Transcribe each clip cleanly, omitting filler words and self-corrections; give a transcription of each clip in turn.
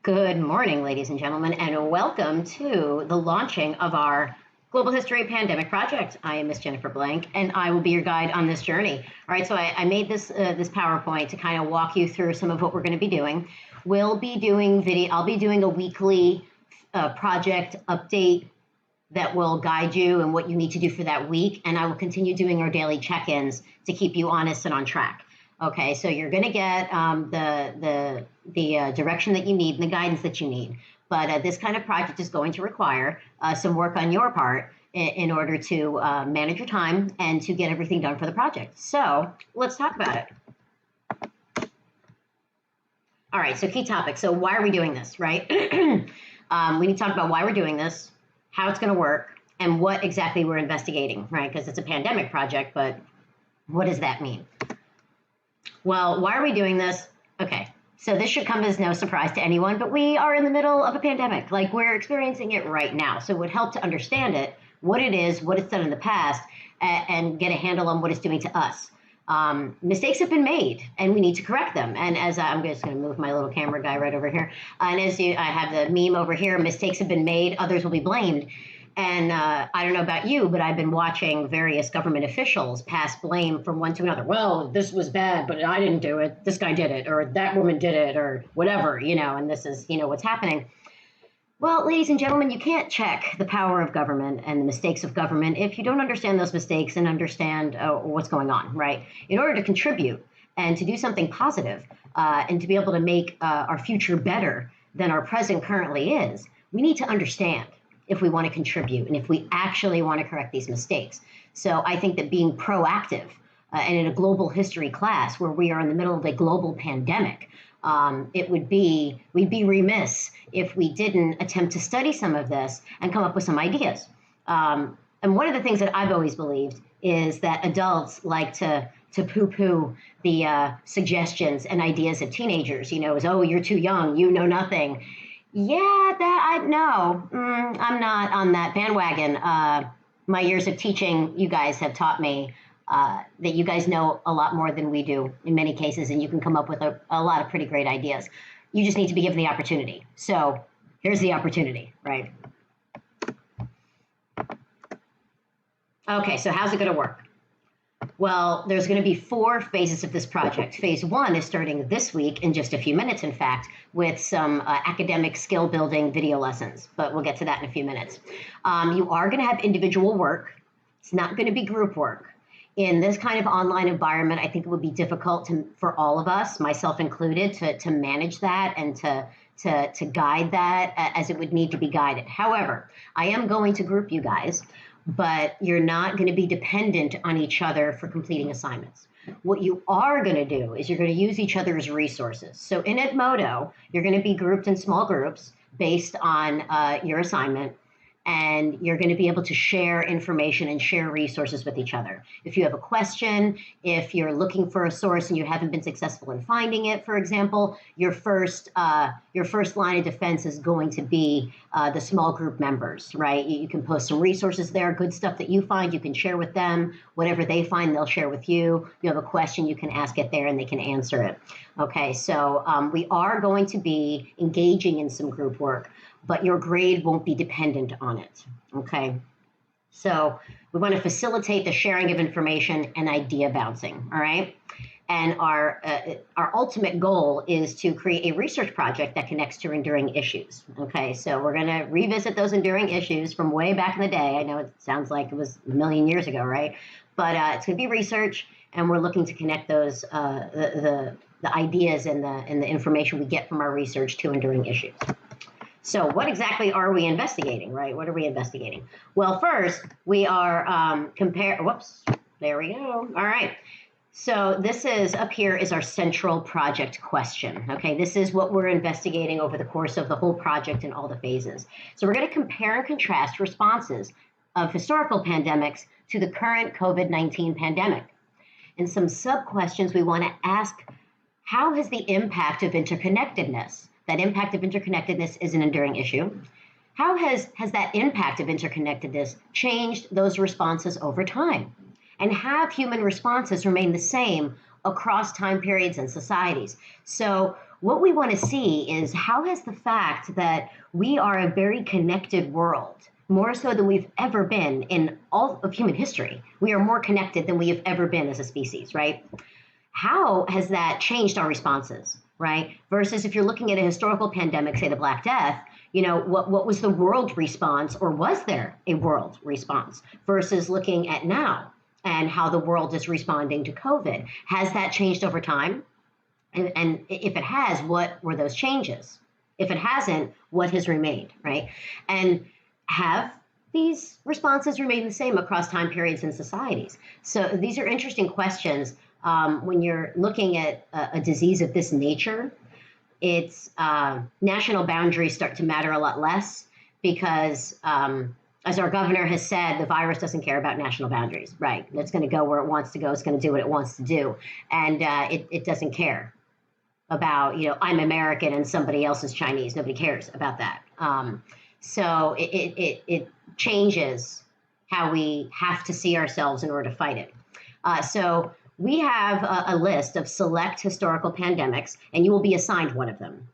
Good morning, ladies and gentlemen, and welcome to the launching of our Global History Pandemic Project. I am Miss Jennifer Blank, and I will be your guide on this journey. All right, so I made this PowerPoint to kind of walk you through some of what we're going to be doing. We'll be doing video. I'll be doing a weekly project update that will guide you and what you need to do for that week, and I will continue doing our daily check-ins to keep you honest and on track. Okay, so you're going to get the direction that you need and the guidance that you need. But this kind of project is going to require some work on your part in order to manage your time and to get everything done for the project. So let's talk about it. All right, so key topics. So why are we doing this, right? We need to talk about why we're doing this, how it's going to work, and what exactly we're investigating, right? Because it's a pandemic project, but what does that mean? Well, why are we doing this? Okay, so this should come as no surprise to anyone, but we are in the middle of a pandemic. Like, we're experiencing it right now. So it would help to understand it, what it is, what it's done in the past, and get a handle on what it's doing to us. Mistakes have been made, and we need to correct them. And as I'm just going to move my little camera guy right over here. And as I have the meme over here, mistakes have been made, others will be blamed. And I don't know about you, but I've been watching various government officials pass blame from one to another. Well, this was bad, but I didn't do it. This guy did it, or that woman did it, or whatever, and this is, what's happening. Well, ladies and gentlemen, you can't check the power of government and the mistakes of government if you don't understand those mistakes and understand what's going on, right? In order to contribute and to do something positive and to be able to make our future better than our present currently is, we need to understand if we want to contribute and if we actually want to correct these mistakes. So I think that being proactive and in a global history class where we are in the middle of a global pandemic, we'd be remiss if we didn't attempt to study some of this and come up with some ideas. And one of the things that I've always believed is that adults like to poo-poo the suggestions and ideas of teenagers, oh, you're too young, you know nothing. Yeah, that I know. I'm not on that bandwagon. My years of teaching, you guys have taught me that you guys know a lot more than we do in many cases, and you can come up with a lot of pretty great ideas. You just need to be given the opportunity. So here's the opportunity, right? Okay, so how's it going to work? Well, there's going to be 4 phases of this project. Phase 1 is starting this week in just a few minutes, in fact, with some academic skill building video lessons, but we'll get to that in a few minutes. You are going to have individual work. It's not going to be group work. In this kind of online environment, I think it would be difficult for all of us, myself included, to manage that and to guide that as it would need to be guided. However, I am going to group you guys, but you're not going to be dependent on each other for completing assignments. What you are going to do is you're going to use each other's resources. So in Edmodo, you're going to be grouped in small groups based on your assignment, and you're going to be able to share information and share resources with each other. If you have a question, if you're looking for a source and you haven't been successful in finding it, for example, your first line of defense is going to be the small group members, right? You can post some resources there, good stuff that you find, you can share with them. Whatever they find, they'll share with you. If you have a question, you can ask it there and they can answer it. Okay, so we are going to be engaging in some group work, but your grade won't be dependent on it, okay? So we want to facilitate the sharing of information and idea bouncing, all right? And our ultimate goal is to create a research project that connects to enduring issues, okay? So we're going to revisit those enduring issues from way back in the day. I know it sounds like it was a million years ago, right? But it's going to be research, and we're looking to connect those, the ideas and the information we get from our research to enduring issues. So what exactly are we investigating, right? What are we investigating? Well, first, we are there we go. All right. So this is, up here is our central project question. Okay, this is what we're investigating over the course of the whole project and all the phases. So we're going to compare and contrast responses of historical pandemics to the current COVID-19 pandemic. In some sub-questions, we want to ask, how has the impact of interconnectedness, that impact of interconnectedness is an enduring issue, how has that impact of interconnectedness changed those responses over time? And have human responses remained the same across time periods and societies? So what we want to see is how has the fact that we are a very connected world, more so than we've ever been in all of human history. We are more connected than we have ever been as a species, right? How has that changed our responses, right? Versus if you're looking at a historical pandemic, say the Black Death, what was the world response, or was there a world response, versus looking at now and how the world is responding to COVID? Has that changed over time? And if it has, what were those changes? If it hasn't, what has remained, right? And have these responses remained the same across time periods and societies? So these are interesting questions. When you're looking at a disease of this nature, its national boundaries start to matter a lot less because, as our governor has said, the virus doesn't care about national boundaries, right? It's going to go where it wants to go. It's going to do what it wants to do. And it doesn't care about, I'm American and somebody else is Chinese. Nobody cares about that. So it changes how we have to see ourselves in order to fight it. So we have a list of select historical pandemics, and you will be assigned one of them.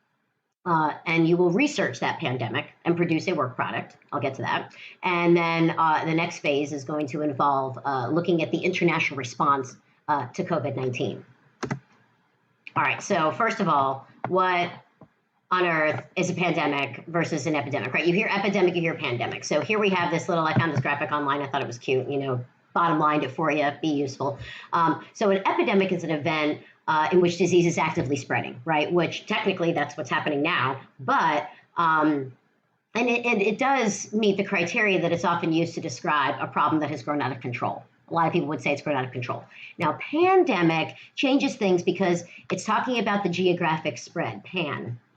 And you will research that pandemic and produce a work product. I'll get to that. And then the next phase is going to involve looking at the international response to COVID-19. All right, so first of all, what on earth is a pandemic versus an epidemic, right? You hear epidemic, you hear pandemic. So here we have this I found this graphic online. I thought it was cute, bottom lined it for you, be useful. So an epidemic is an event in which disease is actively spreading, right? Which technically that's what's happening now, but and it does meet the criteria that it's often used to describe a problem that has grown out of control. A lot of people would say it's grown out of control. Now, pandemic changes things because it's talking about the geographic spread,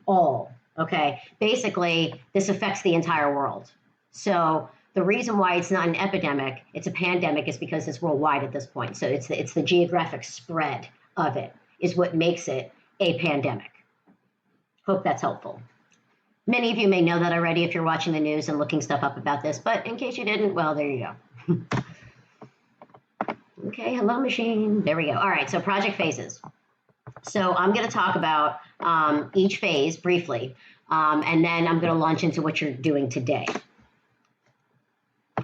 all, okay? Basically, this affects the entire world. So the reason why it's not an epidemic, it's a pandemic, is because it's worldwide at this point. So it's the geographic spread of it is what makes it a pandemic. Hope that's helpful. Many of you may know that already if you're watching the news and looking stuff up about this, but in case you didn't, well, there you go. Okay, hello, machine. There we go. All right, so project phases. So I'm going to talk about each phase briefly, and then I'm going to launch into what you're doing today.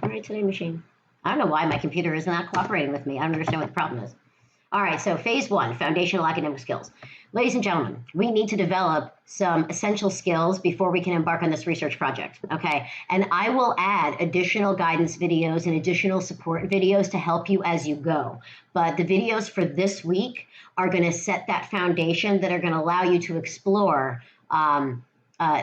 All right, today, machine. I don't know why my computer is not cooperating with me. I don't understand what the problem is. All right, so phase one, foundational academic skills. Ladies and gentlemen, we need to develop some essential skills before we can embark on this research project, okay? And I will add additional guidance videos and additional support videos to help you as you go. But the videos for this week are going to set that foundation that are going to allow you to explore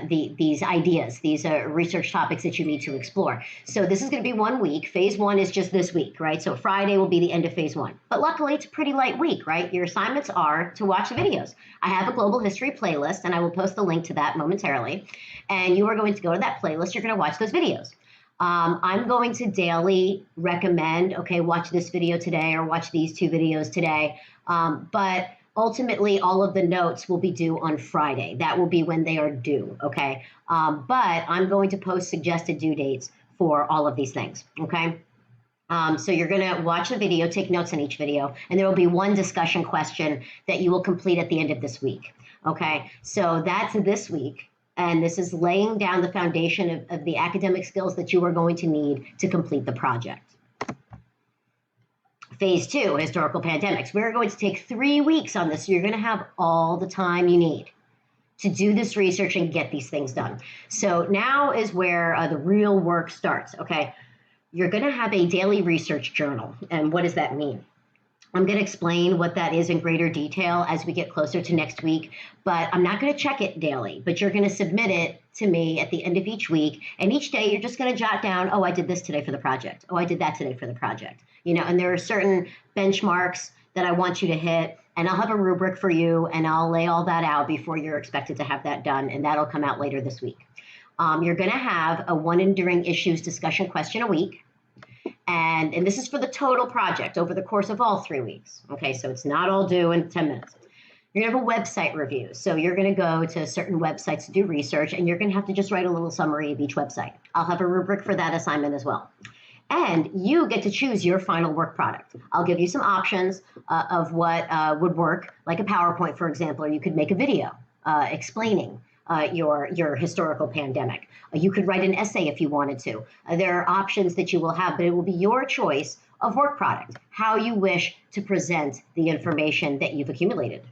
these ideas, these research topics that you need to explore. So this is going to be 1 week. Phase one is just this week, right? So Friday will be the end of phase one. But luckily, it's a pretty light week, right? Your assignments are to watch the videos. I have a global history playlist, and I will post the link to that momentarily. And you are going to go to that playlist. You're going to watch those videos. I'm going to daily recommend, okay, watch this video today or watch these 2 videos today. But ultimately, all of the notes will be due on Friday. That will be when they are due, okay? But I'm going to post suggested due dates for all of these things, okay? So you're going to watch the video, take notes on each video, and there will be one discussion question that you will complete at the end of this week, okay? So that's this week, and this is laying down the foundation of the academic skills that you are going to need to complete the project. Phase two, historical pandemics. We're going to take 3 weeks on this. So you're going to have all the time you need to do this research and get these things done. So now is where the real work starts, okay? You're going to have a daily research journal. And what does that mean? I'm going to explain what that is in greater detail as we get closer to next week, but I'm not going to check it daily, but you're going to submit it to me at the end of each week. And each day you're just going to jot down, oh, I did this today for the project. Oh, I did that today for the project. And there are certain benchmarks that I want you to hit, and I'll have a rubric for you, and I'll lay all that out before you're expected to have that done, and that'll come out later this week. You're going to have a one enduring issues discussion question a week. And this is for the total project over the course of all 3 weeks. Okay, so it's not all due in 10 minutes. You're going to have a website review. So you're going to go to certain websites to do research, and you're going to have to just write a little summary of each website. I'll have a rubric for that assignment as well. And you get to choose your final work product. I'll give you some options of what would work, like a PowerPoint, for example, or you could make a video. explaining your historical pandemic. You could write an essay if you wanted to. There are options that you will have, but it will be your choice of work product, how you wish to present the information that you've accumulated.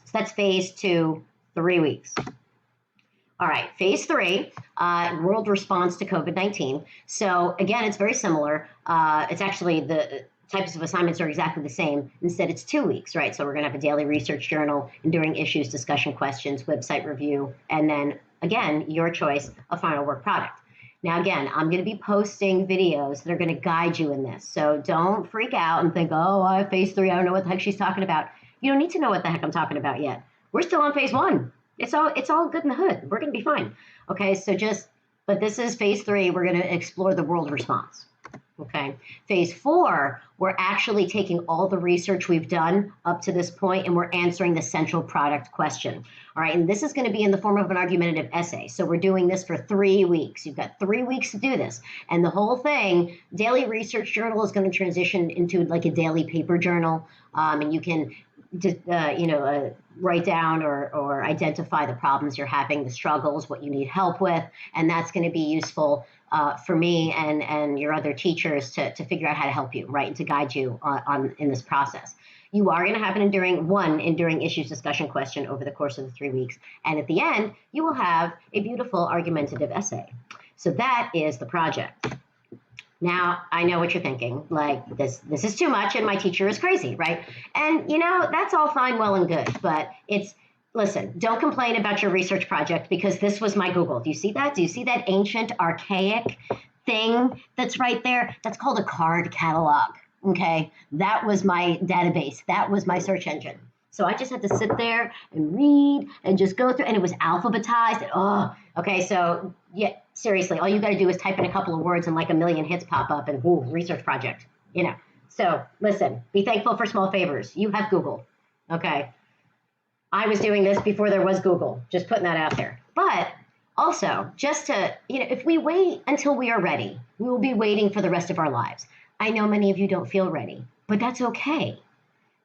So that's phase 2, 3 weeks. All right, phase 3, world response to COVID-19. So again, it's very similar. It's actually the types of assignments are exactly the same. Instead, it's 2 weeks, right? So we're going to have a daily research journal, enduring issues, discussion questions, website review, and then again, your choice, a final work product. Now, again, I'm going to be posting videos that are going to guide you in this. So don't freak out and think, oh, I have phase 3. I don't know what the heck she's talking about. You don't need to know what the heck I'm talking about yet. We're still on phase 1. It's all good in the hood. We're going to be fine. Okay, so but this is phase 3. We're going to explore the world response. Okay, phase 4, we're actually taking all the research we've done up to this point and we're answering the central product question. All right, and this is going to be in the form of an argumentative essay. So we're doing this for 3 weeks. You've got 3 weeks to do this. And the whole thing, daily research journal is going to transition into like a daily paper journal. And you can write down or identify the problems you're having, the struggles, what you need help with, and that's going to be useful for me and your other teachers to figure out how to help you, right, and to guide you in this process. You are going to have an enduring issues discussion question over the course of the 3 weeks, and at the end, you will have a beautiful argumentative essay. So that is the project. Now, I know what you're thinking, like this is too much and my teacher is crazy, right? And, that's all fine, well and good, but listen, don't complain about your research project because this was my Google. Do you see that? Do you see that ancient, archaic thing that's right there? That's called a card catalog, okay? That was my database. That was my search engine. So I just had to sit there and read and just go through, and it was alphabetized. Okay, so yeah, seriously, all you got to do is type in a couple of words and like a million hits pop up and research project, So listen, be thankful for small favors. You have Google, okay? I was doing this before there was Google, just putting that out there. But also, just to, if we wait until we are ready, we will be waiting for the rest of our lives. I know many of you don't feel ready, but that's okay.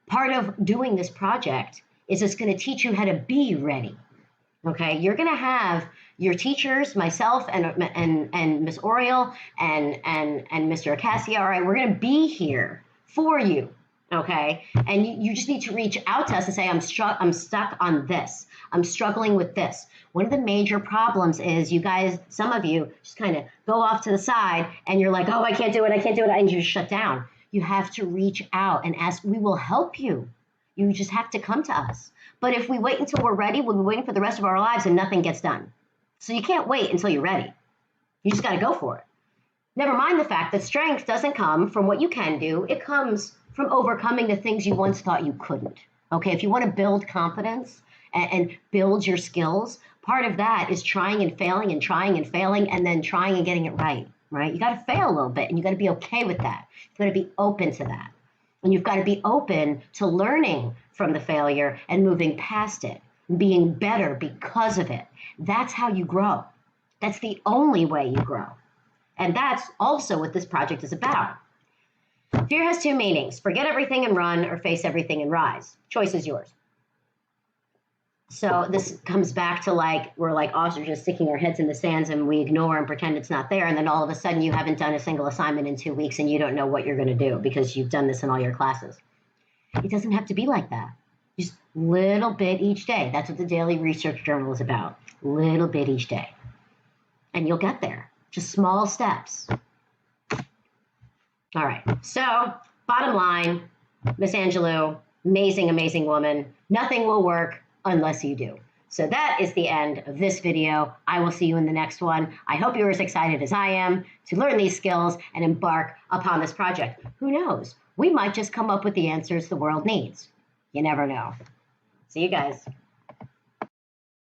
Part of doing this project is it's going to teach you how to be ready. Okay, you're going to have your teachers, myself and Miss Oriel and Mr. Acacia. All right, we're going to be here for you. Okay, and you just need to reach out to us and say, I'm stuck on this. I'm struggling with this. One of the major problems is you guys, some of you just kind of go off to the side and you're like, oh, I can't do it, and you just shut down. You have to reach out and ask. We will help you. You just have to come to us. But if we wait until we're ready, we'll be waiting for the rest of our lives and nothing gets done. So you can't wait until you're ready. You just got to go for it. Never mind the fact that strength doesn't come from what you can do. It comes from overcoming the things you once thought you couldn't. Okay, if you want to build confidence and build your skills, part of that is trying and failing and trying and failing and then trying and getting it right. Right? You got to fail a little bit and you got to be okay with that. You've got to be open to that. And you've got to be open to learning from the failure and moving past it, being better because of it. That's how you grow. That's the only way you grow. And that's also what this project is about. Fear has 2 meanings: forget everything and run, or face everything and rise. Choice is yours. So this comes back to we're like ostriches sticking our heads in the sands and we ignore and pretend it's not there. And then all of a sudden you haven't done a single assignment in 2 weeks and you don't know what you're going to do because you've done this in all your classes. It doesn't have to be like that. Just little bit each day. That's what the daily research journal is about. Little bit each day. And you'll get there. Just small steps. All right. So bottom line, Miss Angelou, amazing, amazing woman. Nothing will work unless you do. So that is the end of this video. I will see you in the next one. I hope you're as excited as I am to learn these skills and embark upon this project. Who knows? We might just come up with the answers the world needs. You never know. See you guys.